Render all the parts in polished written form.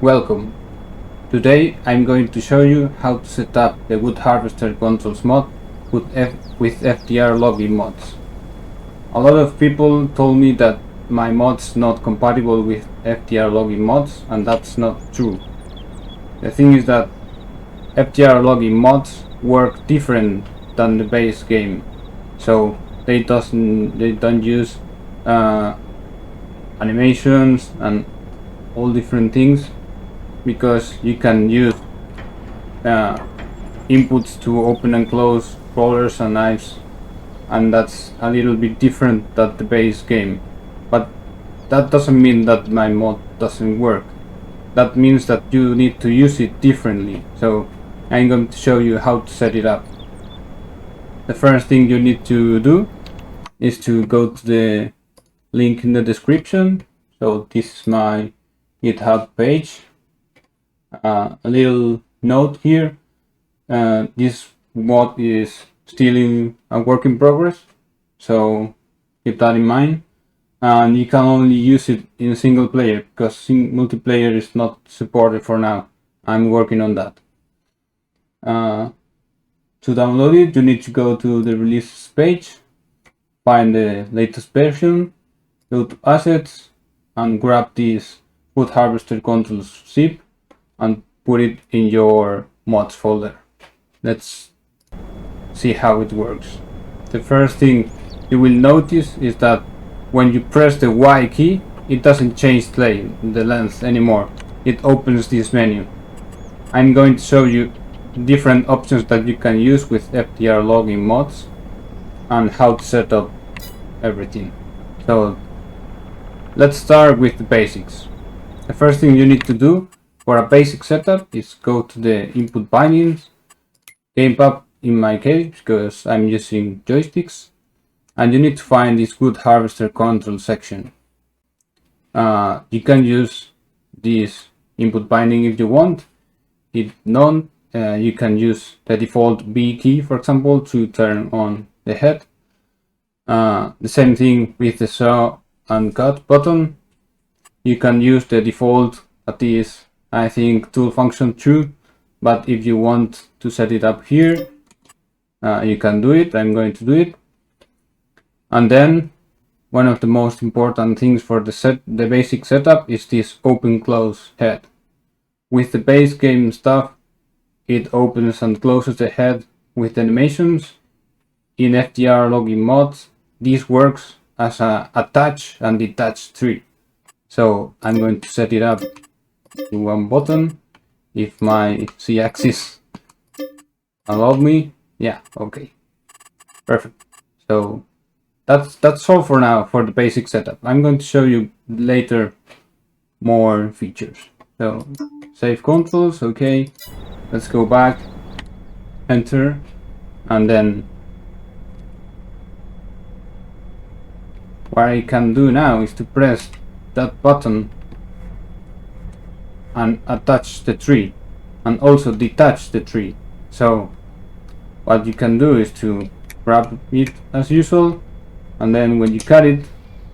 Welcome. Today I'm going to show you how to set up the wood harvester controls mod with FDR Logging mods. A lot of people told me that my mod's not compatible with FDR Logging mods, and that's not true. The thing is that FDR Logging mods work different than the base game, so they don't use animations and all different things, because you can use inputs to open and close rollers and knives, and that's a little bit different than the base game. But that doesn't mean that my mod doesn't work. That means that you need to use it differently, so I'm going to show you how to set it up. The first thing you need to do is to go to the link in the description. So this is my GitHub page. A little note here, this mod is still in a work in progress, so keep that in mind, and you can only use it in single player because multiplayer is not supported for now. I'm working on that. To download it, you need to go to the releases page, find the latest version, go to assets and grab this wood harvester controls zip and put it in your mods folder. Let's see how it works. The first thing you will notice is that when you press the Y key, it doesn't change the length anymore. It opens this menu. I'm going to show you different options that you can use with FDR Logging mods and how to set up everything. So let's start with the basics. The first thing you need to do for a basic setup is go to the input bindings, gamepad in my case because I'm using joysticks, and you need to find this wood harvester control section. You can use this input binding if you want. If not, you can use the default B key, for example, to turn on the head. The same thing with the saw and cut button. You can use the default, that is, I think, tool function true, but if you want to set it up here, you can do it. I'm going to do it. And then one of the most important things for the basic setup is this open close head. With the base game stuff, it opens and closes the head with animations. In FDR Logging mods, this works as a attach and detach tree. So I'm going to set it up to one button if my Z-axis allowed me. Yeah, okay, perfect. So that's all for now for the basic setup. I'm going to show you later more features. So save controls, okay, let's go back, enter, and then what I can do now is to press that button and attach the tree and also detach the tree. So what you can do is to grab it as usual, and then when you cut it,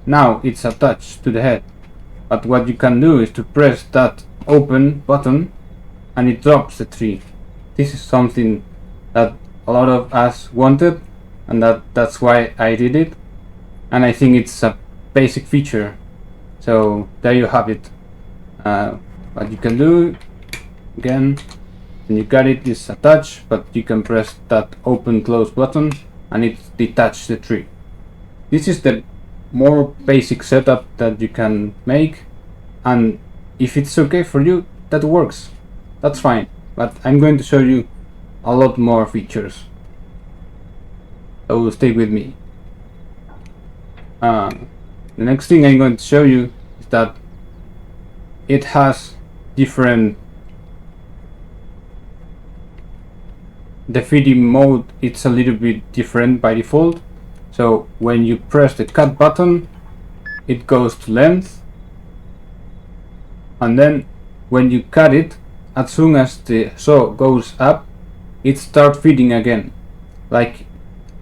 now it's attached to the head. But what you can do is to press that open button and it drops the tree. This is something that a lot of us wanted, and that's why I did it, and I think it's a basic feature. So there you have it. What you can do again, when you got it, is attached, but you can press that open close button and it detach the tree. This is the more basic setup that you can make, and if it's okay for you, that works, that's fine. But I'm going to show you a lot more features, so stay with me. The next thing I'm going to show you is that it has different, the feeding mode, it's a little bit different by default. So when you press the cut button, it goes to length, and then when you cut it, as soon as the saw goes up, it starts feeding again, like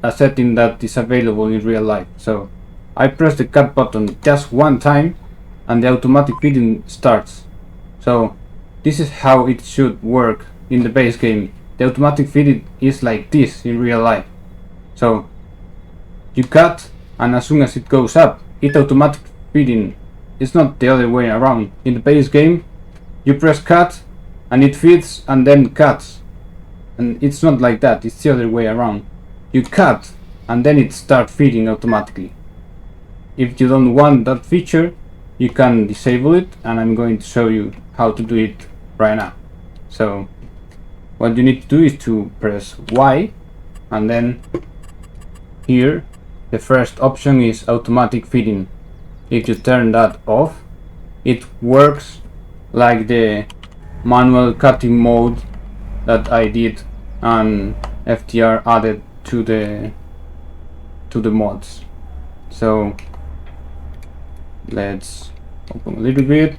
a setting that is available in real life. So I press the cut button just one time and the automatic feeding starts. So this is how it should work in the base game. The automatic feed is like this in real life. So you cut, and as soon as it goes up, it automatic feeding. It's not the other way around. In the base game, you press cut and it feeds and then cuts. And it's not like that, it's the other way around. You cut and then it starts feeding automatically. If you don't want that feature, you can disable it, and I'm going to show you how to do it right now. So what you need to do is to press Y, and then here the first option is automatic feeding. If you turn that off, it works like the manual cutting mode that I did and FDR added to the mods. So let's open a little bit.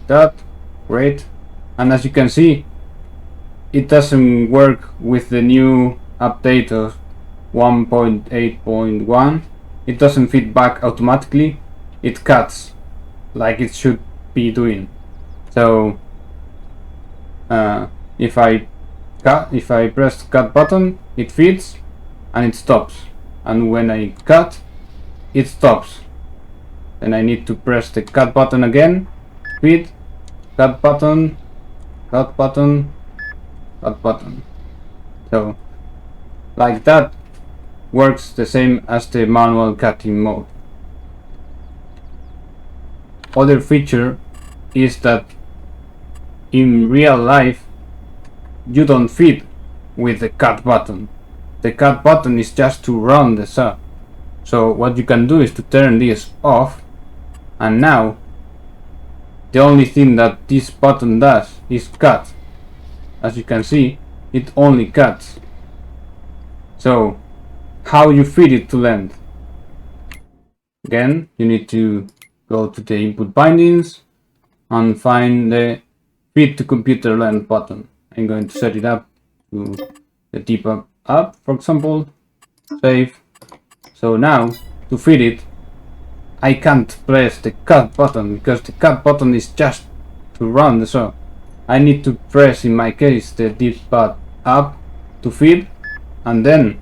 That great. And as you can see, it doesn't work with the new update of 1.8.1. It doesn't feed back automatically, it cuts like it should be doing. So if I press the cut button, it feeds and it stops, and when I cut, it stops. Then I need to press the cut button again, feed, cut button, cut button, cut button. So like that works the same as the manual cutting mode. Other feature is that in real life you don't feed with the cut button. The cut button is just to run the saw. So what you can do is to turn this off, and now the only thing that this button does is cut. As you can see, it only cuts. So how you feed it to length? Again, you need to go to the input bindings and find the feed to computer length button. I'm going to set it up to the debug app, for example. Save. So now to feed it, I can't press the cut button because the cut button is just to run the saw. I need to press, in my case, the debug app to feed, and then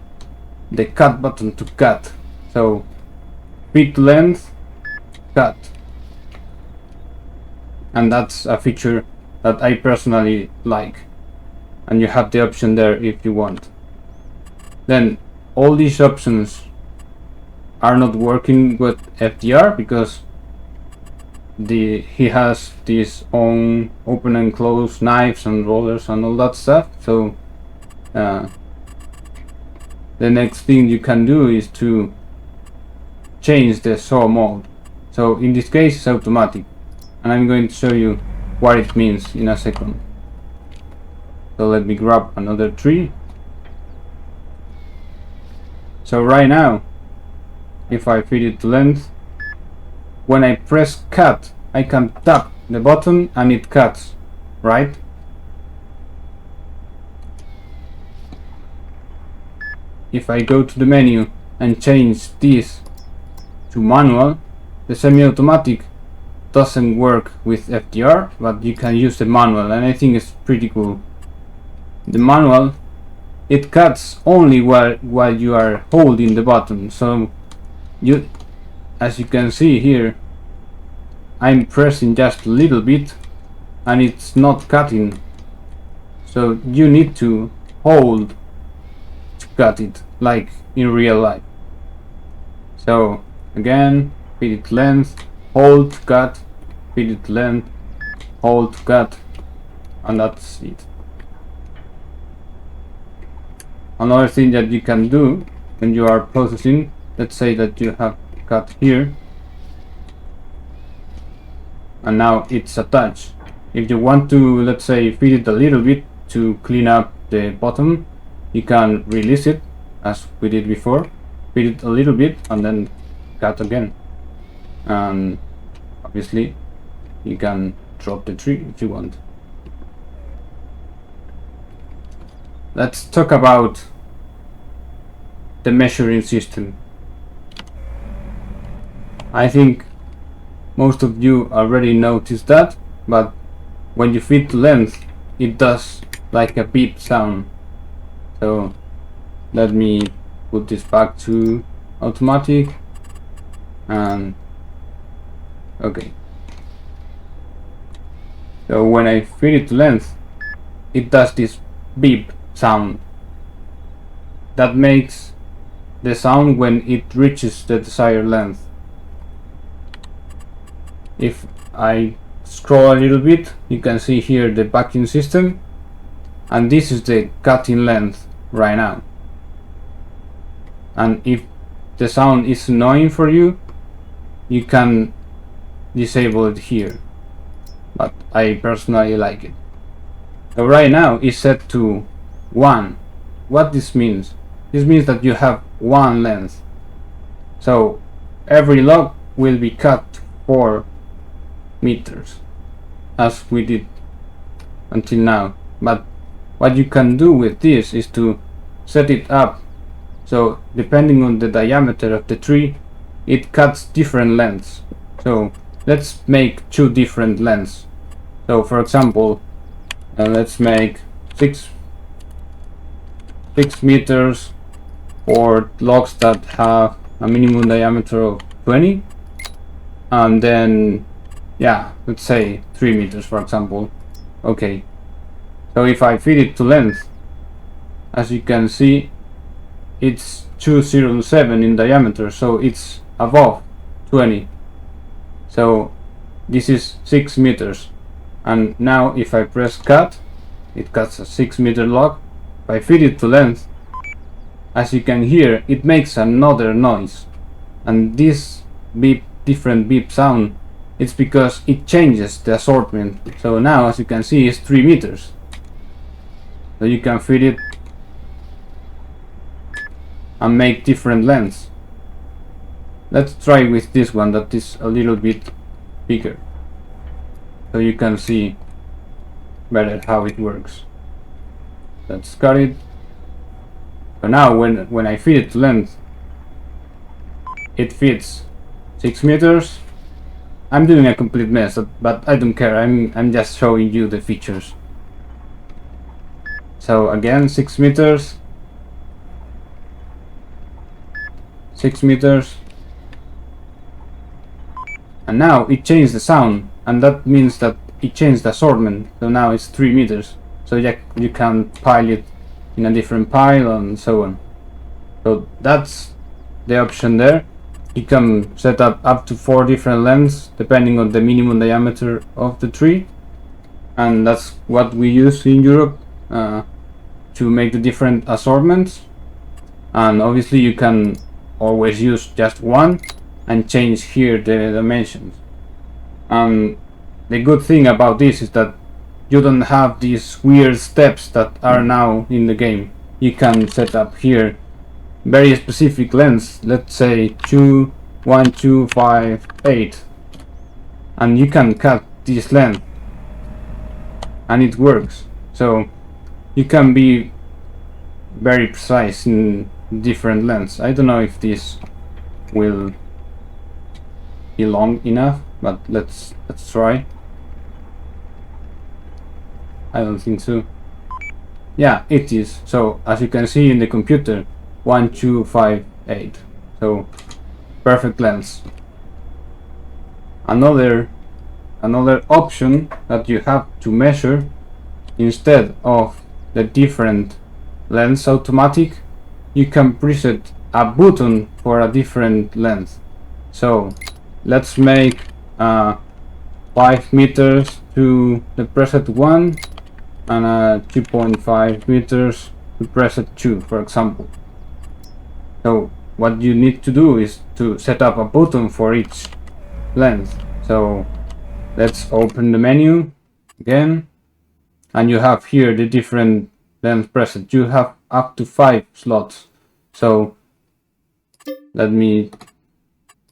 the cut button to cut. So feed to length, cut. And that's a feature that I personally like, and you have the option there if you want. Then all these options are not working with FDR because he has his own open and close knives and rollers and all that stuff. So the next thing you can do is to change the saw mode. So in this case it's automatic, and I'm going to show you what it means in a second. So let me grab another tree. So right now, if I feed it to length, when I press cut, I can tap the button and it cuts, right? If I go to the menu and change this to manual, the semi-automatic doesn't work with FDR, but you can use the manual, and I think it's pretty cool. The manual, it cuts only while you are holding the button. So you, as you can see here, I'm pressing just a little bit and it's not cutting. So you need to hold to cut it, like in real life. So again, feed it length, hold to cut, feed it length, hold to cut, and that's it. Another thing that you can do when you are processing, let's say that you have cut here and now it's attached. If you want to, let's say, feed it a little bit to clean up the bottom, you can release it as we did before, feed it a little bit and then cut again. And obviously you can drop the tree if you want. Let's talk about the measuring system. I think most of you already noticed that, but when you feed to length, it does like a beep sound. So let me put this back to automatic, and okay. So when I feed it to length, it does this beep sound. That makes the sound when it reaches the desired length. If I scroll a little bit, you can see here the vacuum system, and this is the cutting length right now. And if the sound is annoying for you, you can disable it here, but I personally like it. So right now it's set to 1. What this means? This means that you have 1 length. So every log will be cut 4 meters, as we did until now. But what you can do with this is to set it up so depending on the diameter of the tree, it cuts different lengths. So let's make 2 different lengths. So for example, let's make 6 meters for logs that have a minimum diameter of 20, and then yeah, let's say 3 meters for example. Okay, so if I feed it to length, as you can see, it's 207 in diameter, so it's above 20. So this is 6 meters, and now if I press cut, it cuts a 6 meter log. If I feed it to length, as you can hear, it makes another noise, and this different beep sound, it's because it changes the assortment. So now, as you can see, it's 3 meters. So you can feed it and make different lengths. Let's try with this one that is a little bit bigger, so you can see better how it works. Let's cut it. So now when I feed it to length, it feeds 6 meters. I'm doing a complete mess, but I don't care. I'm just showing you the features. So again, 6 meters, 6 meters, and now it changed the sound, and that means that it changed the assortment. So now it's 3 meters. So you can pile it in a different pile and so on. So that's the option there. You can set up to 4 different lengths depending on the minimum diameter of the tree, and that's what we use in Europe to make the different assortments. And obviously you can always use just one and change here the dimensions. The good thing about this is that you don't have these weird steps that are now in the game. You can set up here very specific lengths, let's say 2, 1, 2, 5, 8, and you can cut this length and it works. So you can be very precise in different lengths. I don't know if this will be long enough, but let's try. I don't think so. Yeah, it is. So as you can see in the computer, 1, 2, 5, 8. So perfect lengths. Another option that you have to measure, instead of the different lengths automatic, you can preset a button for a different length. So let's make 5 meters to the preset 1 and 2.5 meters to preset 2, for example. So what you need to do is to set up a button for each length. So let's open the menu again, and you have here the different length preset. You have up to 5 slots. So let me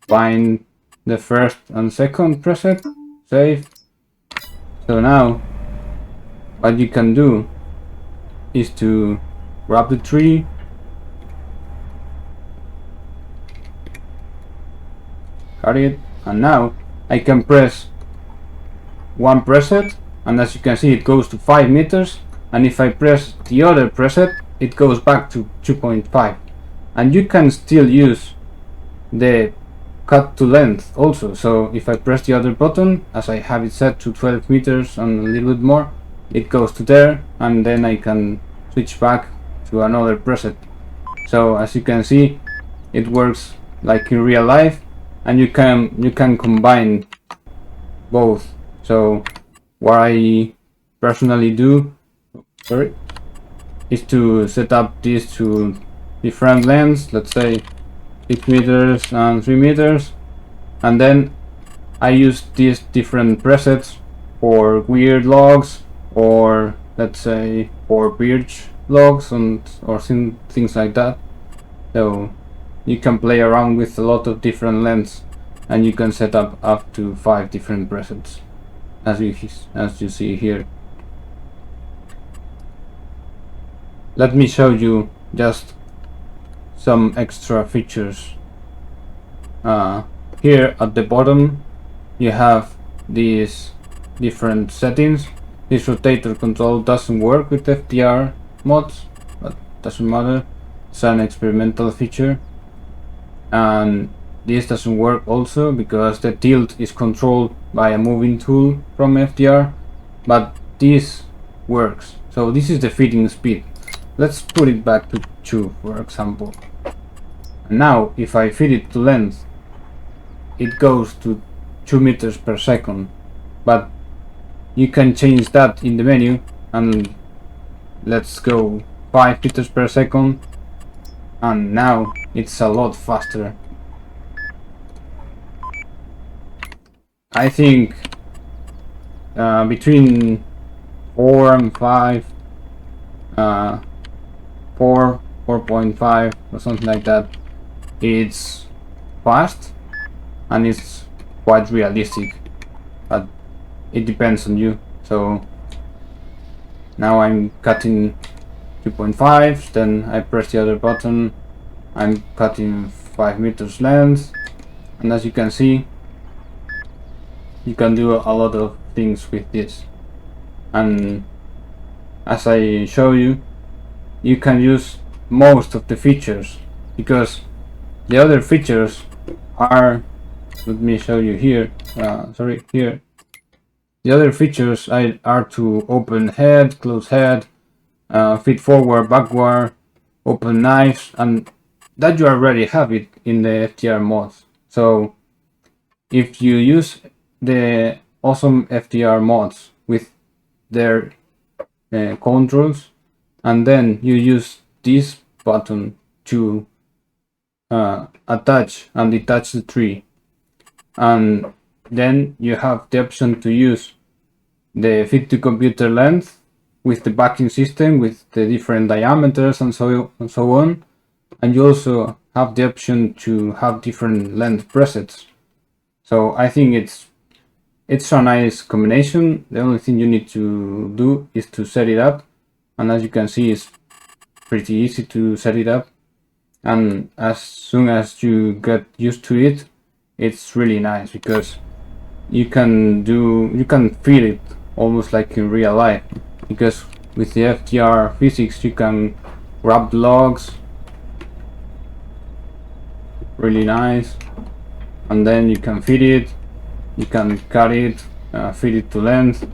find the first and second preset, save. So now what you can do is to grab the tree, cut it, and now I can press one preset and as you can see it goes to 5 meters, and if I press the other preset it goes back to 2.5, and you can still use the cut to length also. So if I press the other button, as I have it set to 12 meters and a little bit more, it goes to there, and then I can switch back to another preset. So as you can see, it works like in real life, and you can combine both. So what I personally do, is to set up these to different lengths, let's say 6 meters and 3 meters, and then I use these different presets for weird logs, or let's say for birch logs or things like that. So you can play around with a lot of different lengths, and you can set up to 5 different presets, as you see here. Let me show you just some extra features. Here at the bottom you have these different settings. This rotator control doesn't work with FDR mods, but doesn't matter, it's an experimental feature. And this doesn't work also because the tilt is controlled by a moving tool from FDR, but this works. So this is the feeding speed. Let's put it back to 2, for example. And now if I feed it to length, it goes to 2 meters per second, but you can change that in the menu, and let's go 5 meters per second, and now it's a lot faster. I think between 4 and 5, 4.5 or something like that, it's fast and it's quite realistic, but it depends on you. So now I'm cutting 2.5, then I press the other button, I'm cutting 5 meters length, and as you can see, you can do a lot of things with this. And as I show you, you can use most of the features, because the other features are, let me show you here, here. The other features are to open head, close head, feed forward, backward, open knives, and that you already have it in the FDR mods. So if you use the awesome FDR mods with their controls, and then you use this button to attach and detach the tree, and then you have the option to use the fit to computer length with the backing system with the different diameters and so on, and you also have the option to have different length presets. So I think it's a nice combination. The only thing you need to do is to set it up, and as you can see, it's pretty easy to set it up, and as soon as you get used to it, it's really nice, because you can feel it almost like in real life, because with the FDR physics you can grab the logs, really nice, and then you can feed it, you can cut it, feed it to length,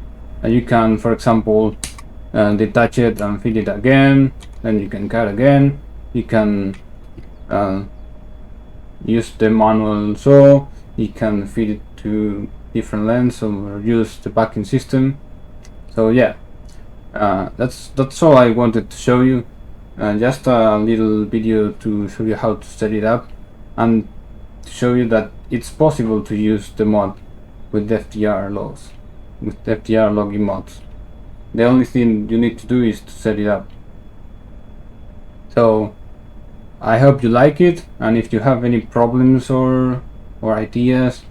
and you can, for example, detach it and feed it again, then you can cut again, you can use the manual saw, you can feed it to different lengths or use the backing system. So yeah, that's all I wanted to show you, just a little video to show you how to set it up and to show you that it's possible to use the mod with FDR logs, with FDR logging mods. The only thing you need to do is to set it up. So I hope you like it, and if you have any problems or ideas,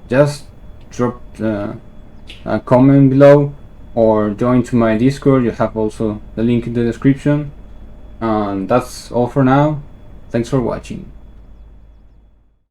just drop a comment below or join to my Discord. You have also the link in the description, and that's all for now. Thanks for watching.